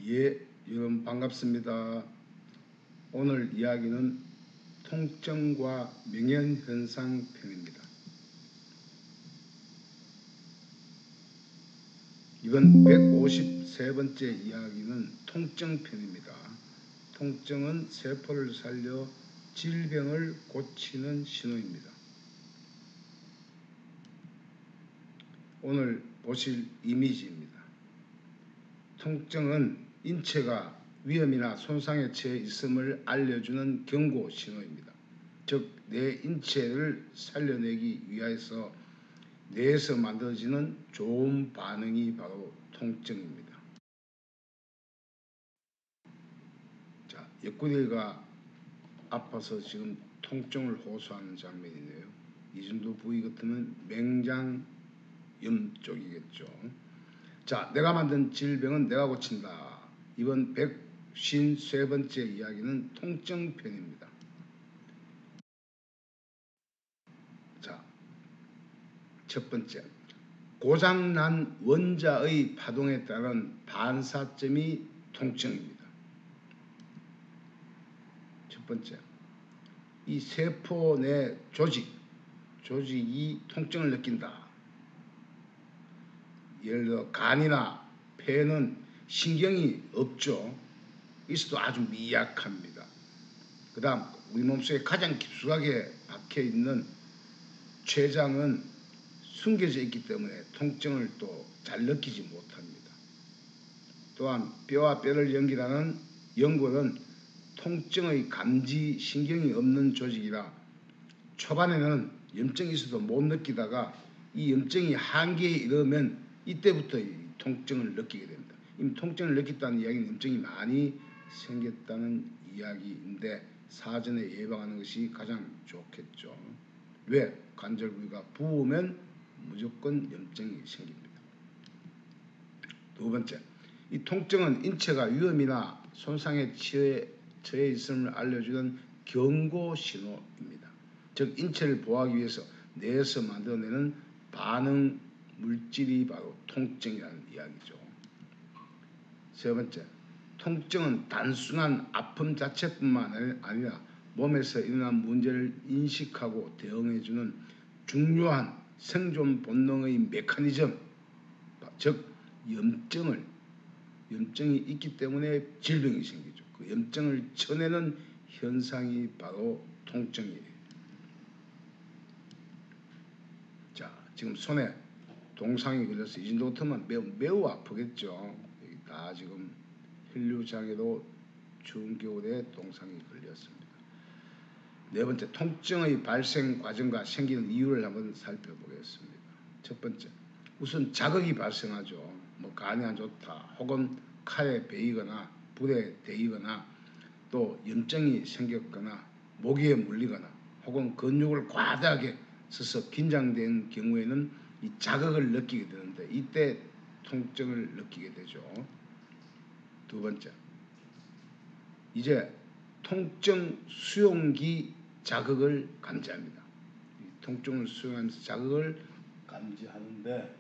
예, 여러분 반갑습니다. 오늘 이야기는 통증과 명현현상 편입니다. 이번 153번째 이야기는 통증 편입니다. 통증은 세포를 살려 질병을 고치는 신호입니다. 오늘 보실 이미지입니다. 통증은 인체가 위험이나 손상에 처해 있음을 알려주는 경고 신호입니다. 즉, 내 인체를 살려내기 위해서 뇌에서 만들어지는 좋은 반응이 바로 통증입니다. 자, 옆구리가 아파서 지금 통증을 호소하는 장면이네요. 이 정도 부위 같으면 맹장염 쪽이겠죠. 자, 내가 만든 질병은 내가 고친다. 이번 153번째 이야기는 통증 편입니다. 자, 첫 번째, 고장난 원자의 파동에 따른 반사점이 통증입니다. 첫 번째, 이 세포 내 조직이 통증을 느낀다. 예를 들어 간이나 폐는 신경이 없죠. 있어도 아주 미약합니다. 그 다음 우리 몸속에 가장 깊숙하게 박혀있는 췌장은 숨겨져 있기 때문에 통증을 또 잘 느끼지 못합니다. 또한 뼈와 뼈를 연결하는 연골은 통증의 감지 신경이 없는 조직이라 초반에는 염증이 있어도 못 느끼다가 이 염증이 한계에 이르면 이때부터 통증을 느끼게 됩니다. 이미 통증을 느꼈다는 이야기는 염증이 많이 생겼다는 이야기인데 사전에 예방하는 것이 가장 좋겠죠. 왜? 관절 부위가 부으면 무조건 염증이 생깁니다. 두 번째, 이 통증은 인체가 위험이나 손상에 처해 있음을 알려주는 경고 신호입니다. 즉, 인체를 보호하기 위해서 뇌에서 만들어내는 반응 물질이 바로 통증이라는 이야기죠. 세 번째, 통증은 단순한 아픔 자체뿐만 아니라 몸에서 일어난 문제를 인식하고 대응해주는 중요한 생존 본능의 메커니즘, 즉 염증이 있기 때문에 질병이 생기죠. 그 염증을 쳐내는 현상이 바로 통증이에요. 자, 지금 손에 동상이 걸려서 이 정도 같으면 매우 아프겠죠. 다 지금 혈류장애로 추운 겨울에 동상이 걸렸습니다. 네 번째, 통증의 발생 과정과 생기는 이유를 한번 살펴보겠습니다. 첫 번째, 우선 자극이 발생하죠. 뭐 간이 안 좋다, 혹은 칼에 베이거나 불에 데이거나 또 염증이 생겼거나 모기에 물리거나 혹은 근육을 과다하게 써서 긴장된 경우에는 이 자극을 느끼게 되는데 이때 통증을 느끼게 되죠. 두 번째, 이제 통증 수용기 자극을 감지합니다. 통증을 수용하면서 자극을 감지하는데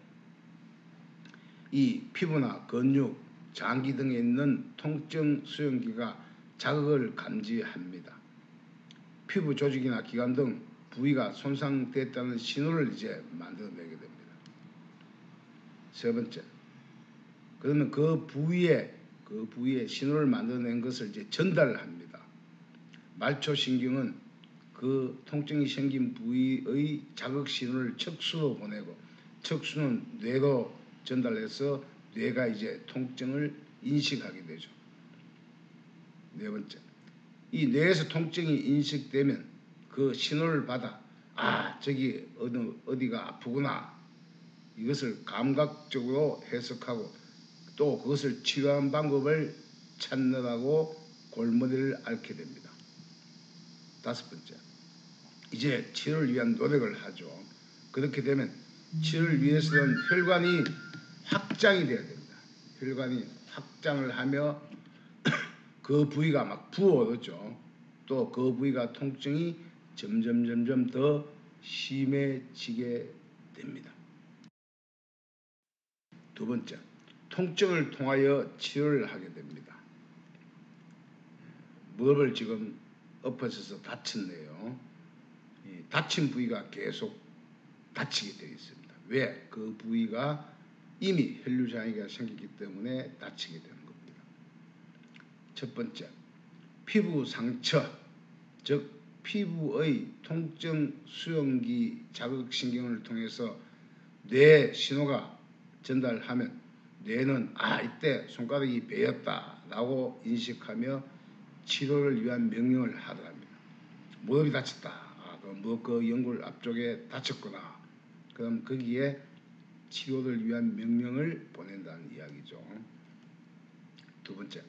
이 피부나 근육, 장기 등에 있는 통증 수용기가 자극을 감지합니다. 피부 조직이나 기관 등 부위가 손상됐다는 신호를 이제 만들어내게 됩니다. 세 번째, 그러면 그 부위에 신호를 만들어낸 것을 이제 전달합니다. 말초신경은 그 통증이 생긴 부위의 자극 신호를 척수로 보내고 척수는 뇌로 전달해서 뇌가 이제 통증을 인식하게 되죠. 네 번째, 이 뇌에서 통증이 인식되면 그 신호를 받아 저기 어디가 아프구나 이것을 감각적으로 해석하고 또 그것을 치료하는 방법을 찾느라고 골머리를 앓게 됩니다. 다섯 번째, 이제 치료를 위한 노력을 하죠. 그렇게 되면 치료를 위해서는 혈관이 확장이 돼야 됩니다. 혈관이 확장을 하며 그 부위가 막 부어오르죠. 또 그 부위가 통증이 점점 더 심해지게 됩니다. 두 번째, 통증을 통하여 치료를 하게 됩니다. 무릎을 지금 엎어져서 다쳤네요. 다친 부위가 계속 다치게 되어 있습니다. 왜? 그 부위가 이미 혈류장애가 생기기 때문에 다치게 되는 겁니다. 첫 번째, 피부 상처, 즉 피부의 통증 수용기 자극신경을 통해서 뇌에 신호가 전달하면 뇌는 이때 손가락이 베었다 라고 인식하며 치료를 위한 명령을 하더랍니다. 무릎이 다쳤다. 그 연골 앞쪽에 다쳤구나. 그럼 거기에 치료를 위한 명령을 보낸다는 이야기죠. 두 번째,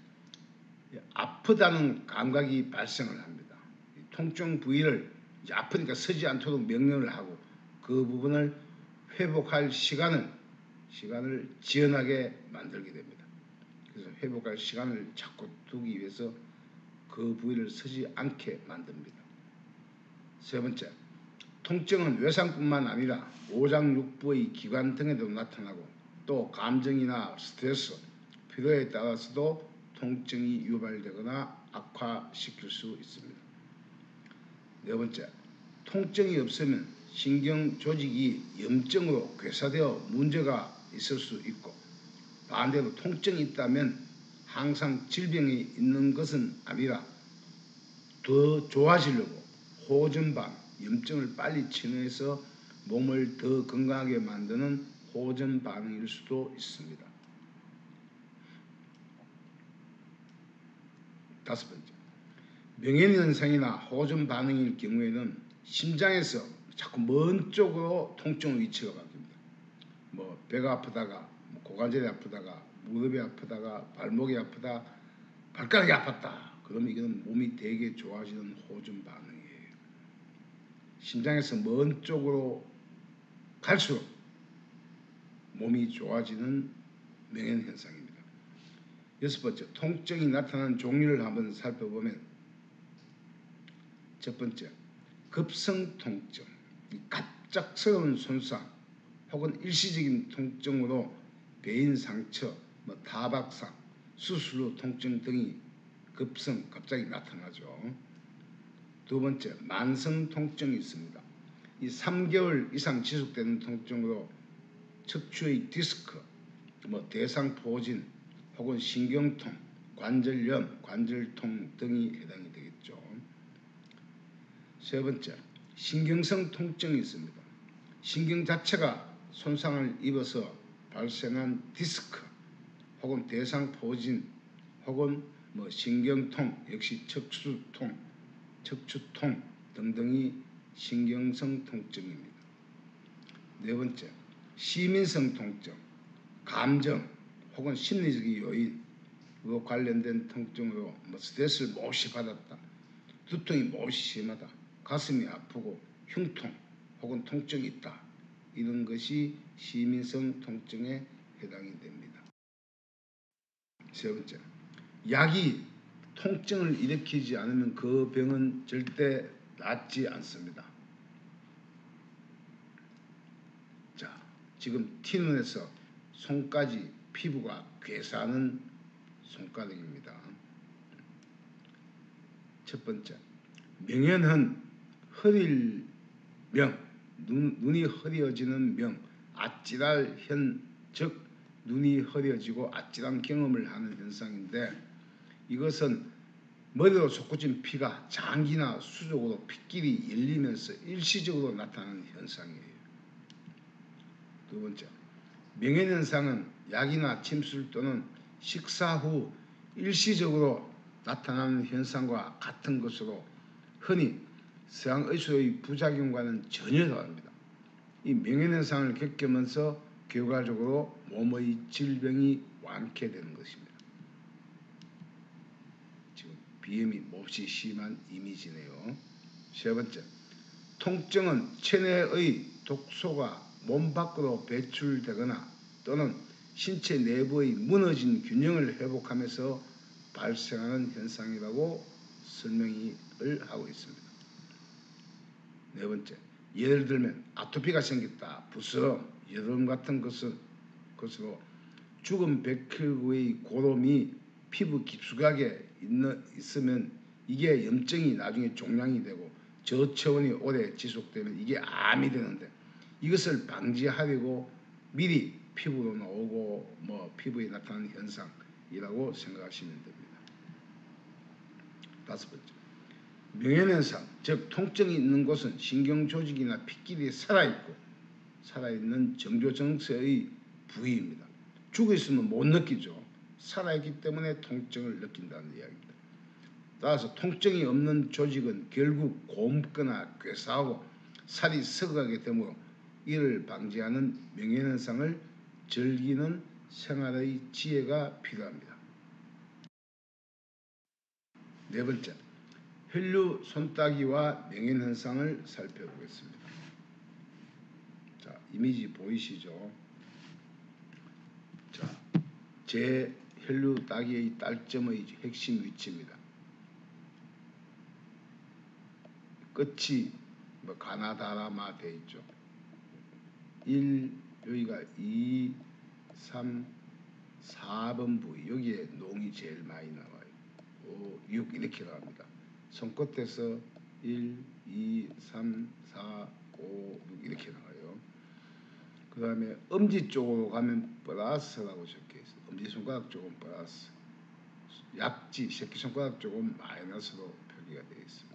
아프다는 감각이 발생을 합니다. 통증 부위를 이제 아프니까 서지 않도록 명령을 하고 그 부분을 회복할 시간을 지연하게 만들게 됩니다. 그래서 회복할 시간을 자꾸 두기 위해서 그 부위를 서지 않게 만듭니다. 세 번째, 통증은 외상뿐만 아니라 오장육부의 기관 등에도 나타나고 또 감정이나 스트레스, 피로에 따라서도 통증이 유발되거나 악화시킬 수 있습니다. 네 번째, 통증이 없으면 신경 조직이 염증으로 괴사되어 문제가 있을 수 있고 반대로 통증이 있다면 항상 질병이 있는 것은 아니라 더 좋아지려고 호전반, 염증을 빨리 치료해서 몸을 더 건강하게 만드는 호전 반응일 수도 있습니다. 다섯 번째, 명현현상이나 호전 반응일 경우에는 심장에서 자꾸 먼 쪽으로 통증의 위치가 바뀝니다. 배가 아프다가 고관절이 아프다가 무릎이 아프다가 발목이 아프다, 발가락이 아팠다. 그러면 이건 몸이 되게 좋아지는 호전 반응이에요. 심장에서 먼 쪽으로 갈수록 몸이 좋아지는 명현현상입니다. 여섯 번째, 통증이 나타나는 종류를 한번 살펴보면 첫 번째, 급성 통증, 갑작스러운 손상 혹은 일시적인 통증으로 배인 상처, 타박상, 수술 후 통증 등이 갑자기 나타나죠. 두 번째, 만성 통증이 있습니다. 이 3개월 이상 지속되는 통증으로 척추의 디스크, 대상포진 혹은 신경통, 관절염, 관절통 등이 해당이 되겠죠. 세 번째, 신경성 통증이 있습니다. 신경 자체가 손상을 입어서 발생한 디스크 혹은 대상포진 혹은 신경통, 역시 척추통 등등이 신경성 통증입니다. 네 번째, 시민성 통증, 감정 혹은 심리적인 요인과 관련된 통증으로 스트레스를 몹시 받았다, 두통이 몹시 심하다, 가슴이 아프고 흉통 혹은 통증이 있다, 이런 것이 시민성 통증에 해당이 됩니다. 세 번째, 약이 통증을 일으키지 않으면 그 병은 절대 낫지 않습니다. 자, 지금 T눈에서 손까지 피부가 괴사하는 손가락입니다. 첫 번째, 명현은 흐릴 명, 눈이 흐려지는 명, 아찔할 즉 눈이 흐려지고 아찔한 경험을 하는 현상인데, 이것은 머리로 솟구친 피가 장기나 수족으로 핏길이 열리면서 일시적으로 나타나는 현상이에요. 두 번째, 명현현상은 약이나 침술 또는 식사 후 일시적으로 나타나는 현상과 같은 것으로 흔히 서양의술의 부작용과는 전혀 다릅니다. 이 명현현상을 겪으면서 결과적으로 몸의 질병이 완쾌되는 것입니다. 지금 비염이 몹시 심한 이미지네요. 세 번째, 통증은 체내의 독소가 몸 밖으로 배출되거나 또는 신체 내부의 무너진 균형을 회복하면서 발생하는 현상이라고 설명을 하고 있습니다. 네 번째, 예를 들면 아토피가 생겼다, 부스럼, 여드름 같은 것으로 죽은 백혈구의 고름이 피부 깊숙하게 있으면 이게 염증이 나중에 종양이 되고 저체온이 오래 지속되면 이게 암이 되는데, 이것을 방지하려고 미리 피부로 나오고 피부에 나타나는 현상이라고 생각하시면 됩니다. 다섯 번째, 명현현상, 즉 통증이 있는 곳은 신경 조직이나 핏길이 살아있는 정조정세의 부위입니다. 죽어 있으면 못 느끼죠. 살아있기 때문에 통증을 느낀다는 이야기입니다. 따라서 통증이 없는 조직은 결국 곪거나 괴사하고 살이 썩어가게 되므로 이를 방지하는 명현현상을 즐기는 생활의 지혜가 필요합니다. 네 번째, 혈류 손따기와 명현현상을 살펴보겠습니다. 자, 이미지 보이시죠? 자, 제 혈류 따기의 딸점의 핵심 위치입니다. 끝이 가나다라마 되어 있죠. 1, 여기가 2, 3, 4번 부위, 여기에 농이 제일 많이 나와요. 5, 6 이렇게 나옵니다. 손끝에서 1, 2, 3, 4, 5, 6 이렇게 나와요. 그 다음에 엄지 쪽으로 가면 플러스라고 적혀 있어요. 엄지손가락 쪽은 플러스, 약지 새끼손가락 쪽은 마이너스로 표기가 되어 있습니다.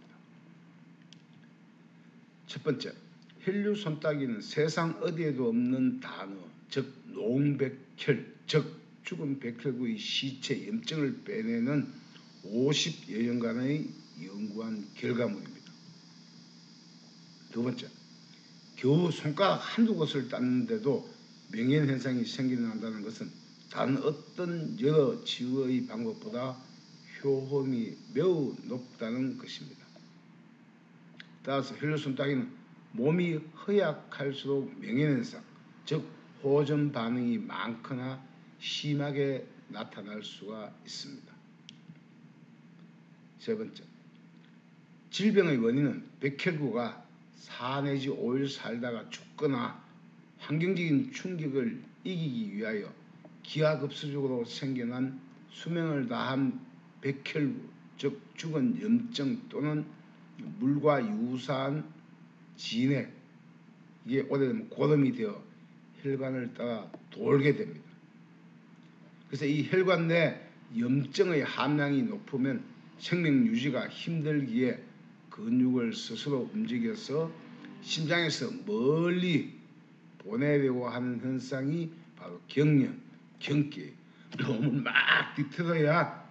첫 번째, 혈류 손따기는 세상 어디에도 없는 단어, 즉 농백혈, 즉 죽은 백혈구의 시체 염증을 빼내는 50여 년간의 연구한 결과물입니다. 두 번째, 겨우 손가락 한두 곳을 땄는데도 명현현상이 생겨난다는 것은 다른 어떤 여러 치유의 방법보다 효험이 매우 높다는 것입니다. 따라서 혈류 손따기는 몸이 허약할수록 명현현상, 즉 호전 반응이 많거나 심하게 나타날 수가 있습니다. 세 번째, 질병의 원인은 백혈구가 4 내지 5일 살다가 죽거나 환경적인 충격을 이기기 위하여 기하급수적으로 생겨난 수명을 다한 백혈구, 즉 죽은 염증 또는 물과 유사한 진액, 이게 오래되면 고름이 되어 혈관을 따라 돌게 됩니다. 그래서 이 혈관 내 염증의 함량이 높으면 생명 유지가 힘들기에 근육을 스스로 움직여서 심장에서 멀리 보내려고 하는 현상이 바로 경련, 경기, 몸을 막 뒤틀어야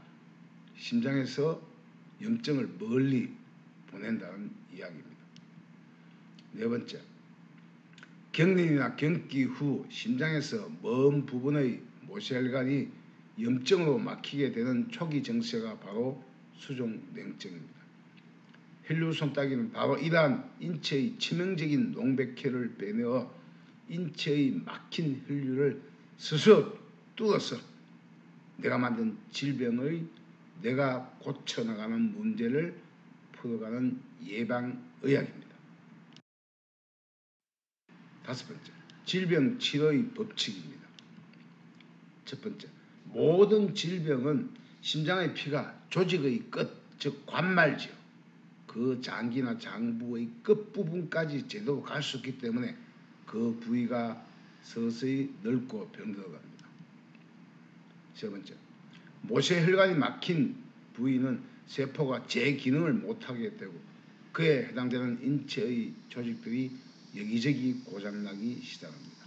심장에서 염증을 멀리 보낸다는 이야기입니다. 네 번째, 경련이나 경기 후 심장에서 먼 부분의 모세혈관이 염증으로 막히게 되는 초기 증세가 바로 수종냉증입니다. 혈류 손따기는 바로 이러한 인체의 치명적인 농백혈을 빼내어 인체의 막힌 혈류를 스스로 뚫어서 내가 만든 질병의 내가 고쳐나가는 문제를 풀어가는 예방의학입니다. 다섯 번째, 질병 치료의 법칙입니다. 첫 번째, 모든 질병은 심장의 피가 조직의 끝, 즉 관말지요, 그 장기나 장부의 끝부분까지 제대로 갈 수 있기 때문에 그 부위가 서서히 넓고 병들어갑니다. 세 번째, 모세혈관이 막힌 부위는 세포가 제 기능을 못하게 되고 그에 해당되는 인체의 조직들이 여기저기 고장나기 시작합니다.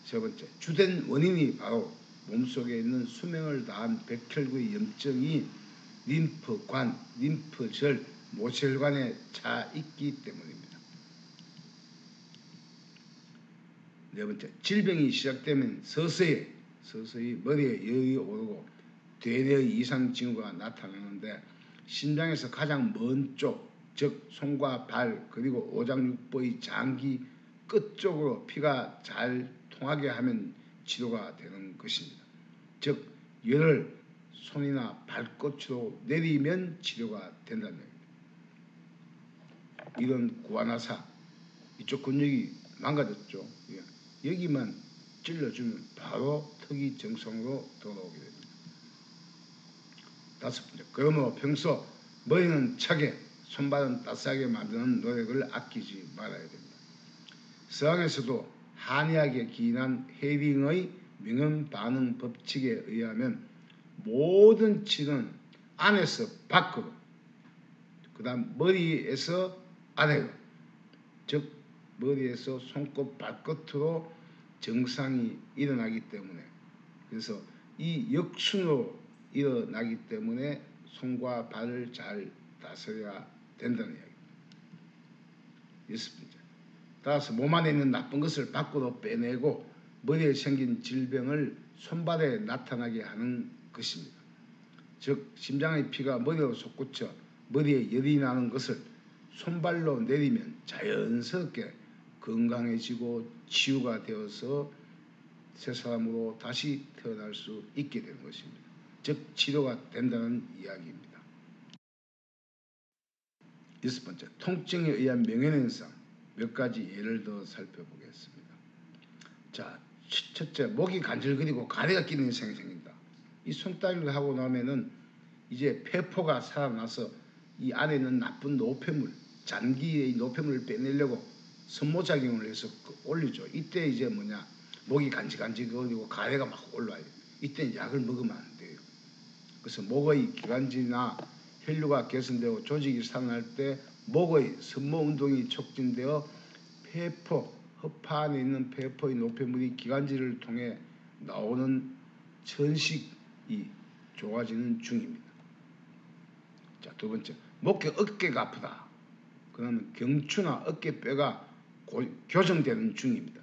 세 번째, 주된 원인이 바로 몸속에 있는 수명을 다한 백혈구의 염증이 림프관, 림프절, 모세혈관에 차 있기 때문입니다. 네 번째, 질병이 시작되면 서서히 머리에 열이 오르고 대뇌의 이상 징후가 나타나는데 심장에서 가장 먼 쪽, 즉 손과 발 그리고 오장육부의 장기 끝쪽으로 피가 잘 통하게 하면 치료가 되는 것입니다. 즉 열을 손이나 발끝으로 내리면 치료가 된다는 얘기입니다. 이런 구아나사, 이쪽 근육이 망가졌죠. 여기만 찔러주면 바로 턱이 정상으로 돌아오게 됩니다. 다섯 번째, 그러므로 평소 머리는 차게 손발은 따스하게 만드는 노력을 아끼지 말아야 됩니다. 서양에서도 한의학에 기인한 헤링의 명현 반응 법칙에 의하면 모든 치는 안에서 밖으로, 그 다음 머리에서 아래로, 즉 머리에서 손끝 발끝으로 정상이 일어나기 때문에, 그래서 이 역순으로 일어나기 때문에 손과 발을 잘 다스려야 된다는 이야기입니다. 여섯 번째, 따라서 몸 안에 있는 나쁜 것을 밖으로 빼내고 머리에 생긴 질병을 손발에 나타나게 하는 것입니다. 즉 심장의 피가 머리로 솟구쳐 머리에 열이 나는 것을 손발로 내리면 자연스럽게 건강해지고 치유가 되어서 새 사람으로 다시 태어날 수 있게 되는 것입니다. 즉 치료가 된다는 이야기입니다. 여섯 번째, 통증에 의한 명현현상 몇 가지 예를 들어 살펴보겠습니다. 자, 첫째, 목이 간질거리고 가래가 끼는 현상이 생긴다. 이 손따위를 하고 나면은 이제 폐포가 살아나서 이 안에 있는 나쁜 노폐물, 잔기의 노폐물을 빼내려고 선모작용을 해서 올리죠. 이때 이제 뭐냐, 목이 간질간질거리고 가래가 막 올라와요. 이때 약을 먹으면 안 돼요. 그래서 목의 기관지나 혈류가 개선되고 조직이 살아날 때 목의 선모 운동이 촉진되어 폐포, 허파 안에 있는 폐포의 노폐물이 기관지를 통해 나오는 천식이 좋아지는 중입니다. 자, 두 번째, 목에 어깨가 아프다. 그러면 경추나 어깨뼈가 교정되는 중입니다.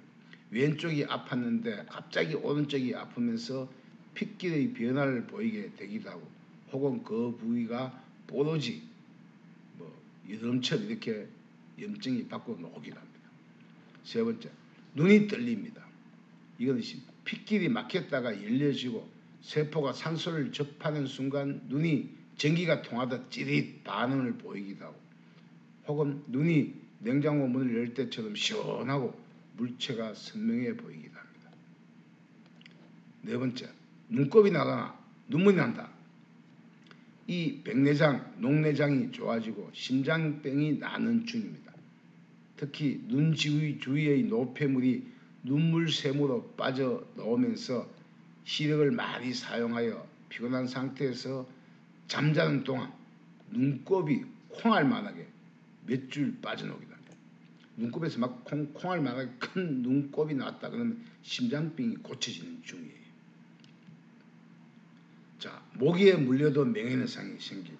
왼쪽이 아팠는데 갑자기 오른쪽이 아프면서 핏길의 변화를 보이게 되기도 하고, 혹은 그 부위가 뽀로지, 여드름처럼 이렇게 염증이 밖으로 나오기도 합니다. 세 번째, 눈이 떨립니다. 이건 핏길이 막혔다가 열려지고 세포가 산소를 접하는 순간 눈이 전기가 통하듯 찌릿 반응을 보이기도 하고, 혹은 눈이 냉장고 문을 열 때처럼 시원하고 물체가 선명해 보이기도 합니다. 네 번째, 눈곱이 나거나 눈물이 난다. 이 백내장, 녹내장이 좋아지고 심장병이 나는 중입니다. 특히 눈 주위의 노폐물이 눈물샘으로 빠져나오면서 시력을 많이 사용하여 피곤한 상태에서 잠자는 동안 눈곱이 콩알만하게 몇 줄 빠져나오기도 합니다. 눈곱에서 막 콩알만하게 큰 눈곱이 나왔다 그러면 심장병이 고쳐지는 중이에요. 자, 모기에 물려도 명현현상이 생기고,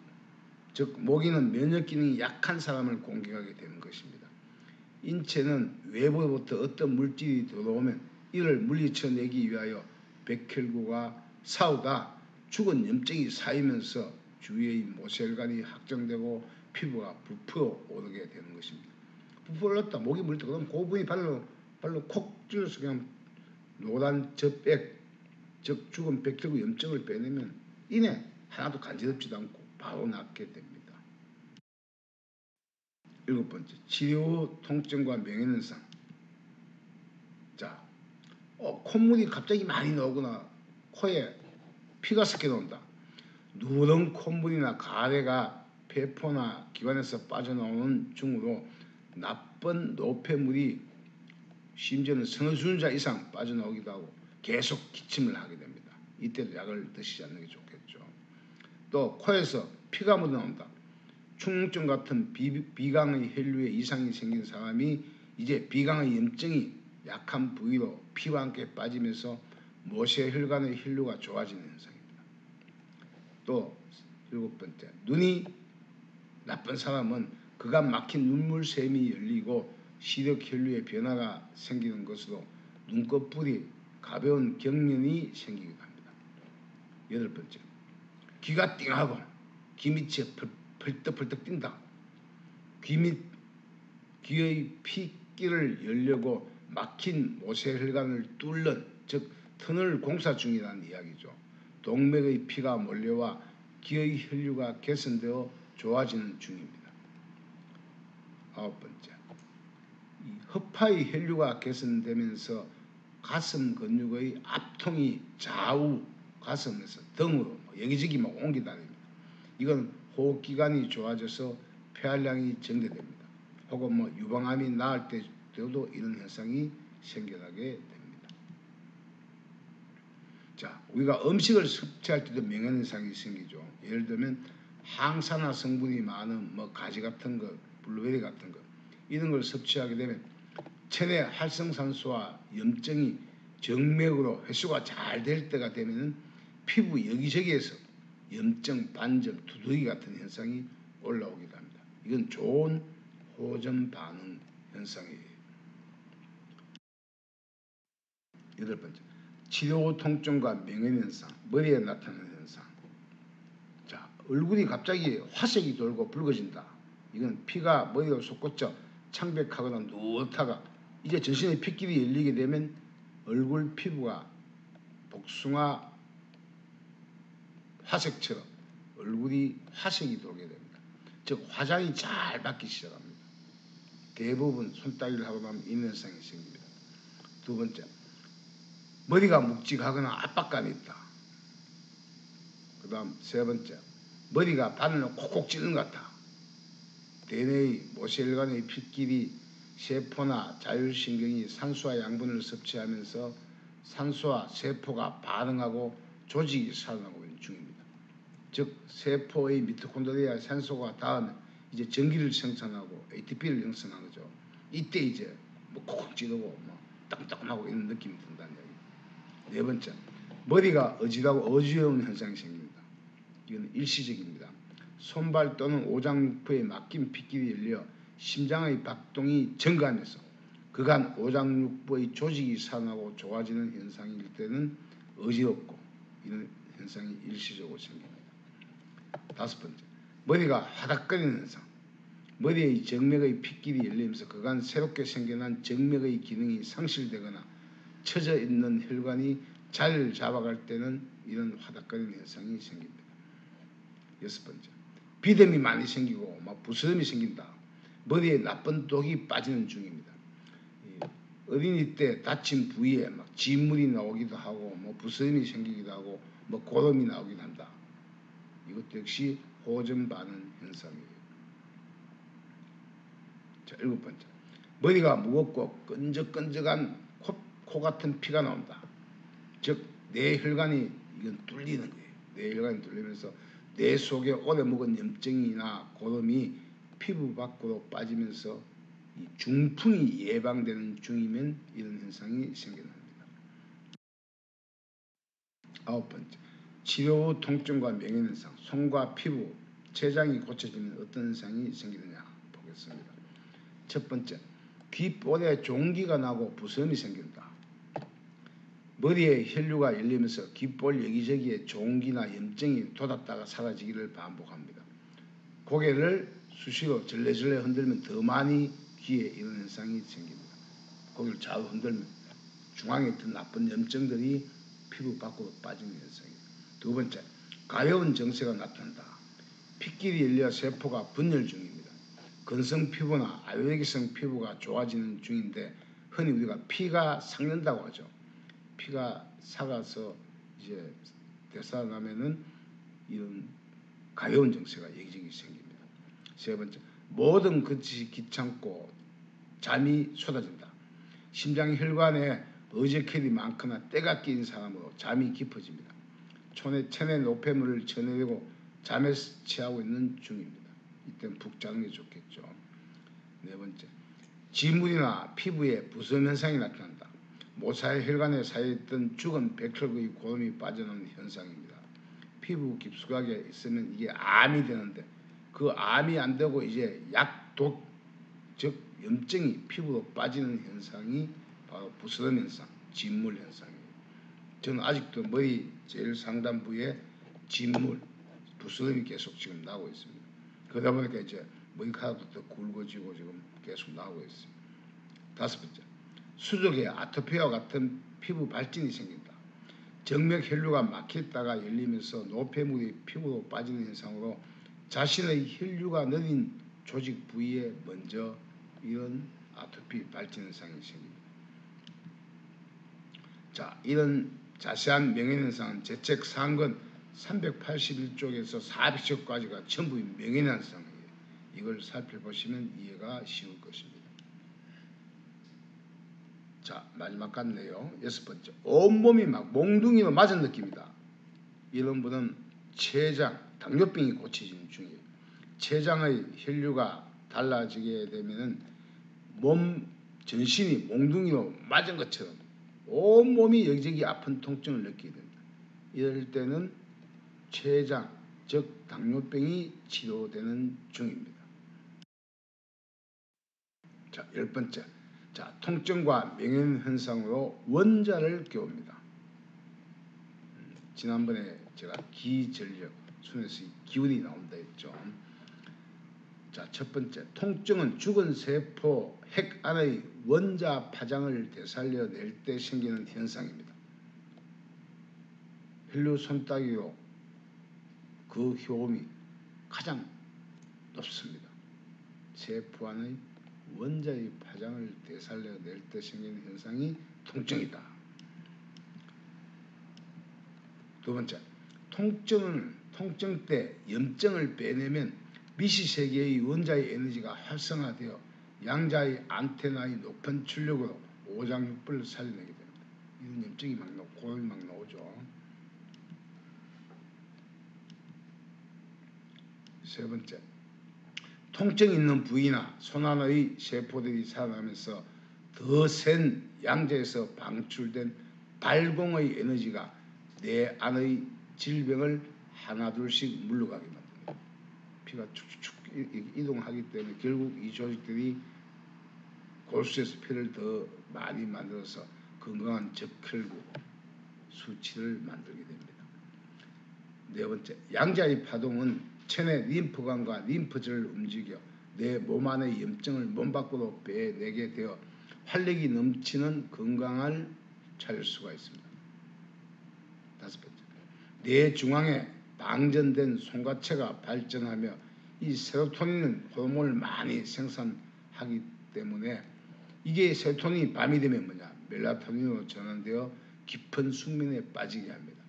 즉 모기는 면역 기능이 약한 사람을 공격하게 되는 것입니다. 인체는 외부로부터 어떤 물질이 들어오면 이를 물리쳐내기 위하여 백혈구가 싸우다 죽은 염증이 쌓이면서 주위의 모세혈관이 확정되고 피부가 부풀어 오르게 되는 것입니다. 부풀어 올랐다, 목이 물렸다 그러면 그 부분이 발로 콕 찔러서 그냥 노란 젖백, 즉 죽은 백혈구 염증을 빼내면 이내 하나도 간지럽지도 않고 바로 낫게 됩니다. 일곱 번째, 치료 후 통증과 명현현상. 자, 콧물이 갑자기 많이 나오거나 코에 피가 섞여 나온다. 누런 콧물이나 가래가 폐포나 기관에서 빠져나오는 중으로 나쁜 노폐물이 심지어는 서너 주전자 이상 빠져나오기도 하고 계속 기침을 하게 됩니다. 이때도 약을 드시지 않는 게 좋겠죠. 또 코에서 피가 묻어나온다. 충농증 같은 비강의 혈류에 이상이 생긴 사람이 이제 비강의 염증이 약한 부위로 피와 함께 빠지면서 모세혈관의 혈류가 좋아지는 현상입니다. 또 일곱 번째, 눈이 나쁜 사람은 그간 막힌 눈물샘이 열리고 시력 혈류의 변화가 생기는 것으로 눈꺼풀이 가벼운 경련이 생기기도 합니다. 여덟 번째, 귀가 띵하고 귀 밑이 펄떡펄떡 뛴다. 귀의 핏길을 열려고 막힌 모세혈관을 뚫는, 즉 터널 공사 중이라는 이야기죠. 동맥의 피가 몰려와 귀의 혈류가 개선되어 좋아지는 중입니다. 아홉 번째, 허파의 혈류가 개선되면서 가슴 근육의 압통이 좌우 가슴에서 등으로 여기저기 막 옮기다닙니다. 이건 호흡기관이 좋아져서 폐활량이 증대됩니다. 혹은 유방암이 나을 때도 이런 현상이 생겨나게 됩니다. 자, 우리가 음식을 섭취할 때도 명현현상이 생기죠. 예를 들면 항산화 성분이 많은 가지 같은 거, 블루베리 같은 거 이런 걸 섭취하게 되면 체내 활성산소와 염증이 정맥으로 회수가 잘 될 때가 되면 피부 여기저기에서 염증, 반점, 두드러기 같은 현상이 올라오기도 합니다. 이건 좋은 호전 반응 현상이에요. 여덟 번째, 치료 후 통증과 명현현상, 머리에 나타나는 현상. 자, 얼굴이 갑자기 화색이 돌고 붉어진다. 이건 피가 머리로 솟구쳐 창백하거나 누렇다가 이제 전신의 핏길이 열리게 되면 얼굴 피부가 복숭아 화색처럼 얼굴이 화색이 돌게 됩니다. 즉 화장이 잘 받기 시작합니다. 대부분 손따기를 하고 나면 이런 현상이 생깁니다. 두 번째, 머리가 묵직하거나 압박감이 있다. 그 다음 세 번째, 머리가 바늘로 콕콕 찌는 것 같다. 대뇌의 모세혈관의 핏길이 세포나 자율신경이 산소와 양분을 섭취하면서 산소와 세포가 반응하고 조직이 살아나고 있는 중입니다. 즉 세포의 미토콘드리아 산소가 닿으면 이제 전기를 생산하고 ATP를 형성하는 거죠. 이때 이제 콕콕 찌르고 따끔따끔하고 이런 느낌이 든다는 얘기입니다. 네 번째, 머리가 어지러워 어지러운 현상이 생깁니다. 이건 일시적입니다. 손발 또는 오장육부에 막힌 핏길이 열려 심장의 박동이 증가하면서 그간 오장육부의 조직이 살아나고 좋아지는 현상일 때는 어지럽고 이런 현상이 일시적으로 생깁니다. 다섯 번째, 머리가 화닥거리는 현상. 머리의 정맥의 핏길이 열리면서 그간 새롭게 생겨난 정맥의 기능이 상실되거나 처져 있는 혈관이 자리를 잡아갈 때는 이런 화닥거리는 현상이 생깁니다. 여섯 번째, 비듬이 많이 생기고 부스럼이 생긴다. 머리에 나쁜 독이 빠지는 중입니다. 어린이 때 다친 부위에 진물이 나오기도 하고 부스럼이 생기기도 하고 고름이 나오기도 한다. 이것도 역시 호전 반응 현상이에요. 자, 일곱 번째, 머리가 무겁고 끈적끈적한 코 같은 피가 나온다. 즉 뇌혈관이 이건 뚫리는 거예요. 뇌혈관이 뚫리면서 뇌 속에 오래 묵은 염증이나 고름이 피부 밖으로 빠지면서 이 중풍이 예방되는 중이면 이런 현상이 생겨납니다. 아홉 번째, 치료 후 통증과 명현현상, 손과 피부, 췌장이 고쳐지면 어떤 현상이 생기느냐 보겠습니다. 첫 번째, 귓볼에 종기가 나고 부스럼이 생긴다. 머리에 혈류가 열리면서 귓볼 여기저기에 종기나 염증이 돋았다가 사라지기를 반복합니다. 고개를 수시로 절레절레 흔들면 더 많이 귀에 이런 현상이 생깁니다. 고개를 좌우 흔들면 중앙에 있던 나쁜 염증들이 피부 밖으로 빠지는 현상입니다. 두 번째, 가려운 정세가 나타난다. 핏길이 열려 세포가 분열 중입니다. 건성 피부나 알레르기성 피부가 좋아지는 중인데 흔히 우리가 피가 삭는다고 하죠. 피가 삭아서 이제 되살아나면은 이런 가려운 정세가 여기저기 생깁니다. 세 번째, 모든 것이 귀찮고 잠이 쏟아진다. 심장 혈관에 어저혈이 많거나 때가 끼인 사람으로 잠이 깊어집니다. 체내 노폐물을 쳐내려고 잠에 취하고 있는 중입니다. 이때는 푹 자는 게 좋겠죠. 네 번째, 지물이나 피부에 부스럼 현상이 나타난다. 모사의 혈관에 쌓여있던 죽은 백혈구의 고름이 빠져나오는 현상입니다. 피부 깊숙하게 있으면 이게 암이 되는데 그 암이 안 되고 이제 약독, 즉 염증이 피부로 빠지는 현상이 바로 부스럼 현상, 진물 현상이에요. 저는 아직도 머리 제일 상단부에 진물, 부스럼이 계속 지금 나오고 있습니다. 그러다 보니까 이제 머리카락도 더 굵어지고 지금 계속 나오고 있습니다. 다섯 번째, 수족에 아토피와 같은 피부 발진이 생긴다. 정맥 혈류가 막혔다가 열리면서 노폐물이 피부로 빠지는 현상으로 자신의 혈류가 느린 조직 부위에 먼저 이런 아토피 발진 현상이 생깁니다. 자, 이런 자세한 명예현상은 제 책 상권 381쪽에서 400쪽까지가 전부 명예현상이에요. 이걸 살펴보시면 이해가 쉬울 것입니다. 자, 마지막 같네요. 6번째, 온몸이 막 몽둥이로 맞은 느낌이다. 이런 분은 췌장, 당뇨병이 고쳐지는 중이에요. 췌장의 혈류가 달라지게 되면은 전신이 몽둥이로 맞은 것처럼 온몸이 여기저기 아픈 통증을 느끼게 됩니다. 이럴 때는 췌장, 즉 당뇨병이 치료되는 중입니다. 자, 10번째, 자, 통증과 명현현상으로 원자를 깨웁니다. 지난번에 제가 기전력, 순에서 기운이 나온다 했죠. 자, 첫 번째, 통증은 죽은 세포 핵 안의 원자 파장을 되살려낼 때 생기는 현상입니다. 혈류 손따기로 그 효험이 가장 높습니다. 세포 안의 원자의 파장을 되살려낼 때 생기는 현상이 통증이다. 두 번째, 통증 때 염증을 빼내면 미시세계의 원자의 에너지가 활성화되어 양자의 안테나의 높은 출력으로 오장육부를 살려내게 됩니다. 이런 염증이 고염이 막 나오죠. 세 번째, 통증 있는 부위나 손안의 세포들이 살아나면서 더 센 양자에서 방출된 발공의 에너지가 내 안의 질병을 하나둘씩 물러가게 만듭니다. 피가 축축 이동하기 때문에 결국 이 조직들이 골수에서 피를 더 많이 만들어서 건강한 적혈구 수치를 만들게 됩니다. 네 번째, 양자의 파동은 체내 림프관과 림프절을 움직여 내 몸 안의 염증을 몸 밖으로 빼내게 되어 활력이 넘치는 건강을 찾을 수가 있습니다. 다섯 번째, 뇌 중앙에 방전된 송가체가 발전하며 이 세로토닌 호르몬을 많이 생산하기 때문에 이게 세로토닌이 밤이 되면 멜라토닌으로 전환되어 깊은 숙면에 빠지게 합니다.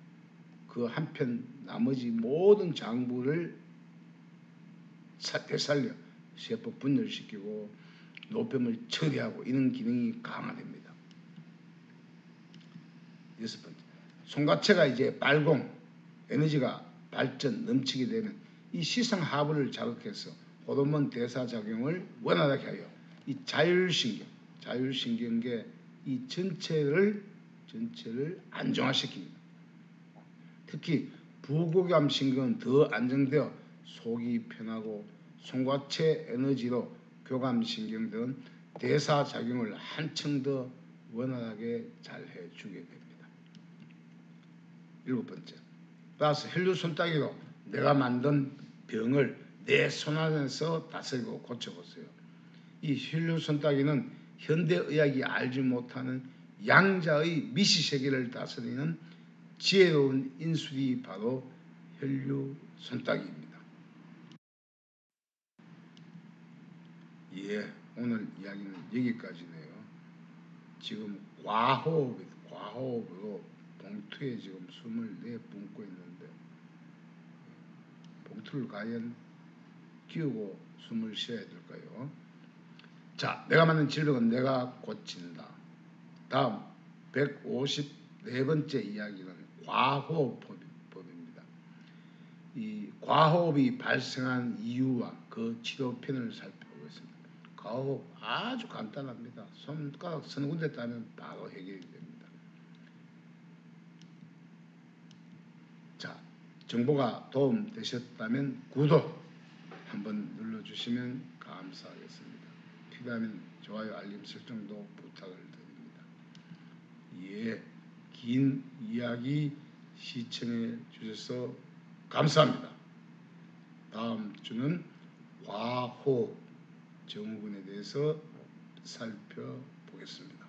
그 한편 나머지 모든 장부를 되살려 세포 분열시키고 노폐물 처리하고 이런 기능이 강화됩니다. 여섯 번째, 송가체가 이제 발공, 에너지가 발전, 넘치게 되면 이 시상하부를 자극해서 호르몬 대사작용을 원활하게 하여 이 자율신경계 이 전체를 안정화시킵니다. 특히 부교감신경은 더 안정되어 속이 편하고 송가체 에너지로 교감신경들은 대사작용을 한층 더 원활하게 잘 해주게 됩니다. 일곱 번째, 따라서 혈류 손따기로 내가 만든 병을 내 손 안에서 다스리고 고쳐보세요. 이 혈류 손따기는 현대의학이 알지 못하는 양자의 미시세계를 다스리는 지혜로운 인술이 바로 혈류 손따기입니다. 예, 오늘 이야기는 여기까지네요. 지금 과호흡으로 봉투에 지금 숨을 내뿜고 있는데 봉투를 과연 끼우고 숨을 쉬어야 될까요? 자, 내가 만든 질병은 내가 고친다. 다음 154번째 이야기는 과호흡법입니다. 이 과호흡이 발생한 이유와 그 치료편을 살펴보겠습니다. 과호흡 아주 간단합니다. 손가락 서너 군데 따면 바로 해결이 됩니다. 자, 정보가 도움 되셨다면 구독 한번 눌러주시면 감사하겠습니다. 필요하면 좋아요, 알림 설정도 부탁을 드립니다. 예, 긴 이야기 시청해 주셔서 감사합니다. 다음 주는 과호흡 증후군에 대해서 살펴보겠습니다.